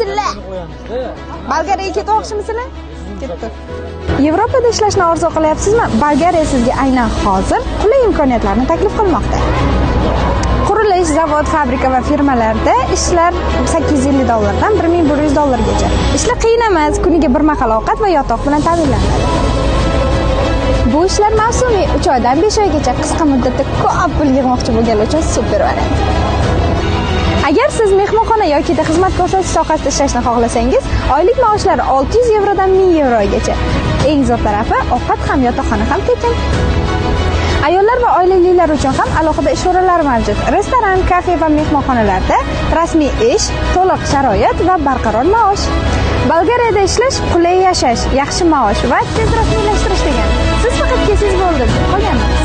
Bismillah. Bolgariyaga ketmoqchimisizlar? Ketdi. Yevropada ishlashni orzu qilyapsizmi? Bolgariya sizga aynan hozir qulay imkoniyatlarni taklif qilmoqda. Qurilish, zavod, fabrika va firmalarda ishlar $850 dan $1100 Ishlar qiyin emas, kuniga bir mahal ovqat va yotoq bilan ta'minlanadi. Bu ishlar mavsumiy, 3 oydan 5 oygacha qisqa muddatda ko'p pul yig'moqchi bo'lganlar uchun super variant. Agar siz mehmonxona yoki xizmat ko'rsatish sohasida ishlashni xohlasangiz, oylik maoshlari €600 dan €1000 gacha. Eng zo'r tarafi, ovqat ham yotoqxona ham tekin. Ayollar va oilalilar uchun ham alohida ish o'rinlari mavjud. Restoran, kafe va mehmonxonalarda rasmiy ish, to'liq sharoit va barqaror maosh. Bolgariyada ishlash, qulay yashash, yaxshi maosh va tez rasmiylashtirish degan. Siz faqat kelsangiz bo'ldi, qolganmi?